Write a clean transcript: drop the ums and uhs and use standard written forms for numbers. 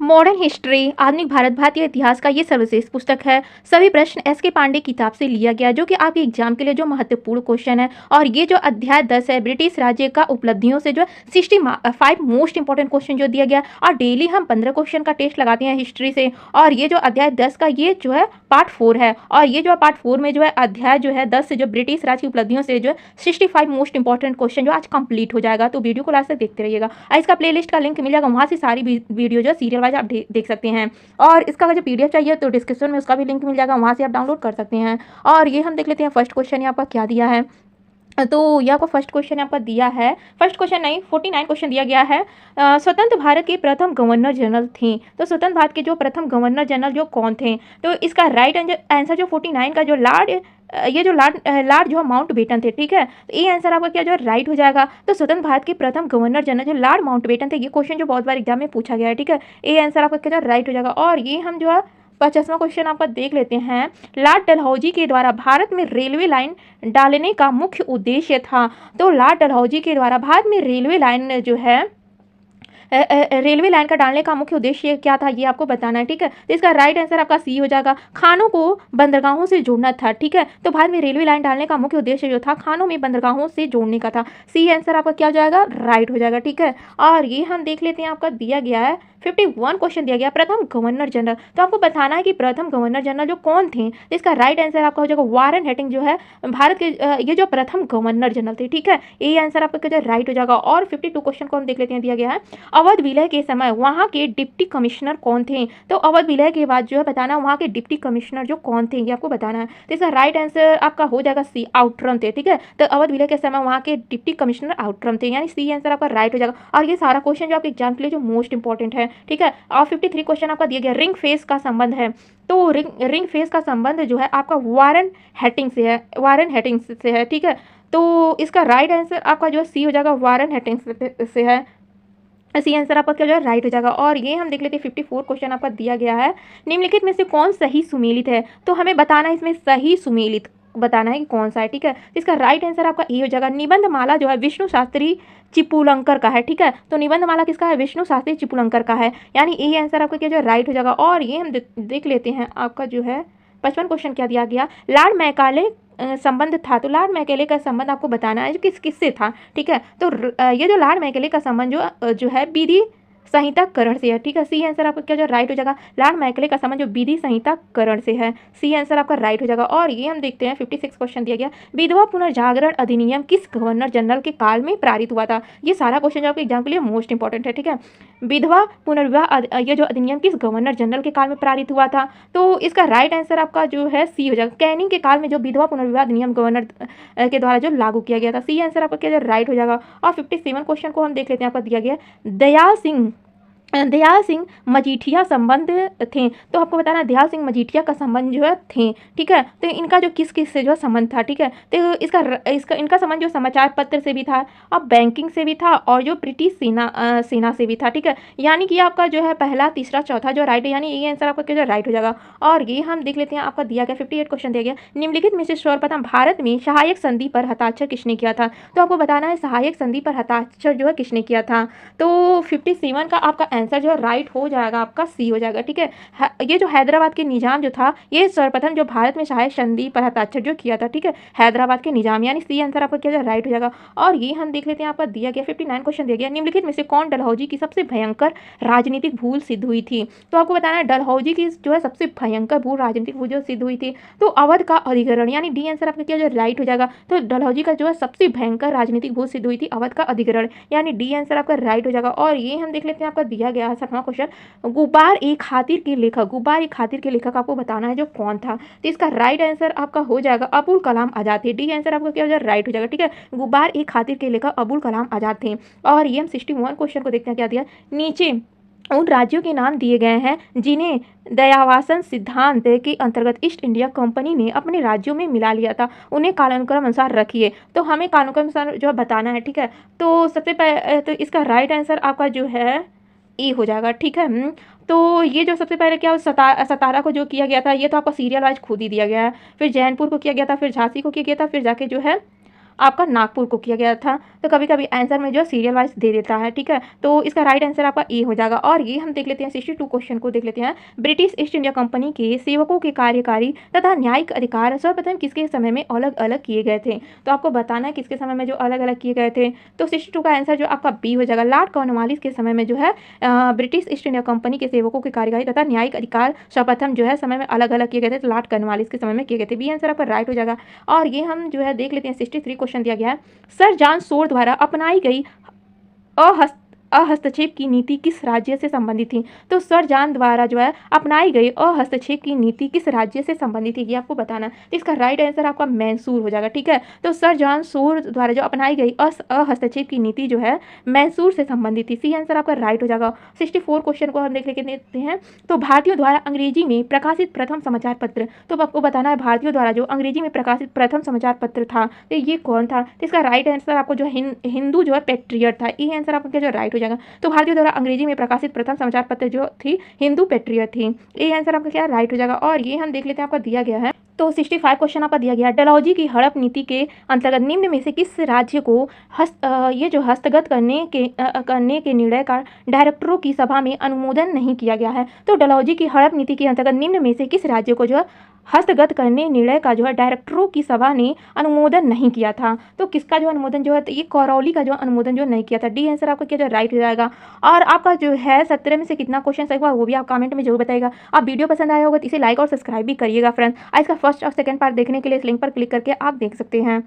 Modern history आधुनिक भारतीय इतिहास का ये सर्वश्रेष्ठ पुस्तक है। सभी प्रश्न एस के पांडे किताब से लिया गया, जो कि आपके एग्जाम के लिए जो महत्वपूर्ण क्वेश्चन है। और ये जो अध्याय 10 है, ब्रिटिश राज्य का उपलब्धियों से जो 65 मोस्ट इंपॉर्टेंट क्वेश्चन जो दिया गया। और डेली हम 15 क्वेश्चन का टेस्ट लगाते हैं हिस्ट्री से। और ये जो अध्याय 10 का ये जो है पार्ट 4 है। और ये जो पार्ट 4 में जो है अध्याय जो है 10 से जो ब्रिटिश राज्य की उपलब्धियों से जो 65 मोस्ट इंपॉर्टेंट क्वेश्चन जो आज कंप्लीट हो जाएगा। तो वीडियो को लास्ट तक देखते रहिएगा। इसका प्लेलिस्ट का लिंक मिल जाएगा, वहाँ से सारी वीडियो जो सीरियल वाइज आप देख सकते हैं। और इसका जो पीडीएफ चाहिए तो डिस्क्रिप्शन में उसका भी लिंक मिल जाएगा, वहाँ से आप डाउनलोड कर सकते हैं। और ये हम देख लेते हैं फर्स्ट क्वेश्चन यहाँ पर क्या दिया है। तो यह को फर्स्ट क्वेश्चन यहाँ पर दिया है, फर्स्ट क्वेश्चन नहीं 49 क्वेश्चन दिया गया है। स्वतंत्र भारत के प्रथम गवर्नर जनरल थे। तो स्वतंत्र भारत के जो प्रथम गवर्नर जनरल जो कौन थे? तो इसका राइट आंसर जो 49 का जो लॉर्ड जो माउंटबेटन थे। ठीक है, तो ये आंसर आपका क्या जो राइट हो जाएगा। तो स्वतंत्र भारत के प्रथम गवर्नर जनरल जो लॉर्ड माउंटबेटन थे। ये क्वेश्चन जो बहुत बार एग्जाम में पूछा गया है। ठीक है, ये आंसर आपका क्या जो राइट हो जाएगा। और ये हम जो है 50वां क्वेश्चन आपका देख लेते हैं। लॉर्ड डलहौजी के द्वारा भारत में रेलवे लाइन डालने का मुख्य उद्देश्य था। तो लॉर्ड डलहौजी के द्वारा भारत में रेलवे लाइन जो है रेलवे लाइन का डालने का मुख्य उद्देश्य क्या था, ये आपको बताना है। ठीक है, तो इसका राइट आंसर आपका सी हो जाएगा। खानों को बंदरगाहों से जोड़ना था। ठीक है, तो भारत में रेलवे लाइन डालने का मुख्य उद्देश्य जो था खानों में बंदरगाहों से जोड़ने का था। सी आंसर आपका क्या हो जाएगा, राइट हो जाएगा। ठीक है, और ये हम देख लेते हैं आपका दिया गया है 51 क्वेश्चन दिया गया प्रथम गवर्नर जनरल। तो आपको बताना है कि प्रथम गवर्नर जनरल जो कौन थे। तो इसका राइट आंसर आपका हो जाएगा वारेन हेस्टिंग्स जो है भारत के ये जो प्रथम गवर्नर जनरल थे। ठीक है, ये आंसर आपका क्या राइट हो जाएगा। और 52 क्वेश्चन को हम देख लेते हैं, दिया गया है अवध विलय के समय वहाँ के डिप्टी कमिश्नर कौन थे। तो अवध विलय के बाद जो है बताना वहाँ के डिप्टी कमिश्नर जो कौन थे, ये आपको बताना है। तो इसका राइट आंसर आपका हो जाएगा सी, आउटरम थे। ठीक है, तो अवध विलय के समय वहाँ के डिप्टी कमिश्नर आउटरम थे, यानी सी आंसर आपका राइट हो जाएगा। और ये सारा क्वेश्चन जो आपके एग्जाम के लिए जो मोस्ट इंपॉर्टेंट है। ठीक है, और 53 क्वेश्चन आपका दिया गया रिंग फेस का संबंध है। तो रिंग फेस का संबंध जो है आपका वारेन हेस्टिंग्स से है, वारेन हेस्टिंग्स से है। ठीक है, तो इसका राइट आंसर आपका जो है सी हो जाएगा, वारेन हेस्टिंग्स से है। सी आंसर आपका क्या हो जाएगा, राइट हो जाएगा। और ये हम देख लेते हैं 54 क्वेश्चन आपका दिया गया है निम्नलिखित में से कौन सही सुमेलित है। तो हमें बताना है इसमें सही सुमेलित बताना है कि कौन सा है। ठीक है, इसका राइट आंसर आपका ए हो जाएगा। निबंध माला जो है विष्णु शास्त्री चिपुलंकर का है। ठीक है, तो निबंध माला किसका है, विष्णु शास्त्री चिपुलंकर का है, यानी ए आंसर आपका क्या जो राइट हो जाएगा। और ये हम देख लेते हैं आपका जो है 55 क्वेश्चन क्या दिया गया, लॉर्ड मैकाले संबंध था। तो लॉर्ड मैकेले का संबंध आपको बताना है जो किससे था। ठीक है, तो ये जो लॉर्ड मैकेले का संबंध जो है विधि संहिता करण से है। ठीक है, सी आंसर आपका क्या जो राइट हो जाएगा। लॉर्ड मैकेले का संबंध जो विधि संहिता करण से है, सी आंसर आपका राइट हो जाएगा। और ये हम देखते हैं 56 क्वेश्चन दिया गया विधवा पुनर्जागरण अधिनियम किस गवर्नर जनरल के काल में पारित हुआ था। ये सारा क्वेश्चन जो आपके एग्जाम के लिए मोस्ट इंपॉर्टेंट है। ठीक है, विधवा पुनर्विवाह ये जो अधिनियम किस गवर्नर जनरल के काल में पारित हुआ था। तो इसका राइट आंसर आपका जो है सी हो जाएगा। कैनिंग के काल में जो विधवा पुनर्विवाह अधिनियम गवर्नर के द्वारा जो लागू किया गया था, सी आंसर आपका क्या राइट हो जाएगा। और 57 क्वेश्चन को हम देख लेते हैं, आपका दिया गया दयाल सिंह मजीठिया संबंध थे। तो आपको बताना दयाल सिंह मजीठिया का संबंध जो है थे। ठीक है, तो इनका जो किस से जो संबंध था। ठीक है, तो इसका इनका संबंध जो समाचार पत्र से भी था और बैंकिंग से भी था और जो ब्रिटिश सेना से भी था। ठीक है, यानी कि आपका जो है पहला तीसरा चौथा जो राइट है, यानी ये आंसर आपका क्या जो राइट हो जाएगा। और ये हम देख लेते हैं, आपका दिया गया 58 क्वेश्चन दिया गया निम्नलिखित में से सर्वप्रथम भारत में सहायक संधि पर हस्ताक्षर किसने किया था। तो आपको बताना है सहायक संधि पर हस्ताक्षर जो है किसने किया था। तो 57 का आपका आंसर जो राइट हो जाएगा, आपका सी हो जाएगा। ठीक है, ये जो हैदराबाद के निजाम जो था, ये सर्वप्रथम जो भारत में सहायक संधि पर हस्ताक्षर जो किया था। ठीक है, हैदराबाद के निजाम, यानी सी आंसर आपका क्या राइट हो जाएगा। और ये हम देख लेते हैं, आपका दिया गया 59 क्वेश्चन दिया गया निम्नलिखित में से कौन डलहौजी की सबसे भयंकर राजनीतिक भूल सिद्ध हुई थी। तो आपको बताना है डलहौजी की जो है सबसे भयंकर भूल राजनीतिक भूल जो सिद्ध हुई थी, तो अवध का अधिग्रहण, यानी डी आंसर आपका क्या जो राइट हो जाएगा। तो डलहौजी का जो है सबसे भयंकर राजनीतिक भूल सिद्ध हुई थी अवध का अधिग्रहण, यानी डी आंसर आपका राइट हो जाएगा। और ये हम देख लेते हैं, आपका दिया गया 60वां क्वेश्चन गुब्बार एक खातिर के लेखक आपको बताना है जो कौन था। तो इसका राइट आंसर आपका हो जाएगा अबुल कलाम आजाद थे। डी आंसर आपका क्या हो जाएगा, राइट हो जाएगा। ठीक है, गुब्बार एक खातिर के लेखक अबुल कलाम आजाद थे। और ये हम 61 क्वेश्चन को देखते हैं, क्या दिया नीचे उन राज्यों के नाम दिए गए हैं जिन्हें दयावासन सिद्धांत के अंतर्गत ईस्ट इंडिया कंपनी ने अपने राज्यों में मिला लिया था, उन्हें कालानुक्रम अनुसार रखिए। तो हमें कालानुक्रम अनुसार जो बताना है। ठीक है, तो सबसे पहले तो इसका राइट आंसर आपका जो है ए हो जाएगा। ठीक है, तो ये जो सबसे पहले क्या सतारा को जो किया गया था, ये तो आपका सीरियल वाइज खुद ही दिया गया है। फिर जैनपुर को किया गया था, फिर झांसी को किया गया था, फिर जाके जो है आपका नागपुर को किया गया था। तो कभी कभी आंसर में जो सीरियल वाइज दे देता है, ठीक है। तो इसका राइट आंसर आपका ए हो जाएगा। और ये हम देख लेते हैं 62 क्वेश्चन को देख लेते हैं। ब्रिटिश ईस्ट इंडिया कंपनी के सेवकों के कार्यकारी तथा न्यायिक अधिकार सर्वप्रथम किसके समय में अलग अलग किए गए थे। तो आपको बताना है किसके समय में जो अलग अलग किए गए थे। तो 62 का आंसर जो आपका बी हो जाएगा। लॉर्ड कॉर्नवालिस के समय में जो है ब्रिटिश ईस्ट इंडिया कंपनी के सेवकों के कार्यकारी तथा न्यायिक अधिकार सर्वप्रथम जो है समय में अलग अलग किए गए थे। तो लॉर्ड कॉर्नवालिस के समय में किए गए थे। बी आंसर आपका राइट हो जाएगा। और ये हम जो है देख लेते हैं 63 क्वेश्चन दिया गया है। सर जॉन सोर द्वारा अपनाई गई अहस्तक्षेप की नीति किस राज्य से संबंधित थी। तो सर जॉन द्वारा जो है अपनाई गई अहस्तक्षेप की नीति किस राज्य से संबंधित थी, ये आपको बताना। तो इसका राइट आंसर आपका मैसूर हो जाएगा, ठीक है। तो सर जॉन सोर द्वारा जो अपनाई गई अहस्तक्षेप की नीति जो है मैसूर से संबंधित थी। सी आंसर आपका राइट हो जाएगा। 64 क्वेश्चन को हम देखते हैं। तो भारतीयों द्वारा अंग्रेजी में प्रकाशित प्रथम समाचार पत्र, तो आपको बताना है भारतीयों द्वारा जो अंग्रेजी में प्रकाशित प्रथम समाचार पत्र था तो ये कौन था। तो इसका राइट आंसर आपको जो हिंदू जो है पेट्रियट था। ये आंसर आपका जो राइट हो जाएगा। तो भारतीयों द्वारा अंग्रेजी में प्रकाशित प्रथम समाचार पत्र जो थी हिंदू पेट्रियट थी। ये आंसर आपका क्या राइट हो जाएगा। और ये हम देख लेते हैं आपका दिया गया है। तो 65 क्वेश्चन आपका दिया गया है। डलहौजी की हड़प नीति के अंतर्गत निम्न में से किस राज्य को हस्तगत करने के निर्णय का डायरेक्टरों की सभा में अनुमोदन नहीं किया गया है। तो डलहौजी की हड़प नीति के अंतर्गत निम्न में से किस राज्य को जो हस्तगत करने निर्णय का जो है डायरेक्टरों की सभा ने अनुमोदन नहीं किया था। तो किसका जो अनुमोदन जो है ये करौली का जो अनुमोदन जो नहीं किया था। डी आंसर आपका क्या जो राइट हो जाएगा। और आपका जो है 17 में से कितना क्वेश्चन सही हुआ वो भी आप कमेंट में जरूर बताइएगा। आप वीडियो पसंद आया होगा तो इसे लाइक और सब्सक्राइब भी करिएगा फ्रेंड्स। इसका फर्स्ट और सेकंड पार्ट देखने के लिए इस लिंक पर क्लिक करके आप देख सकते हैं।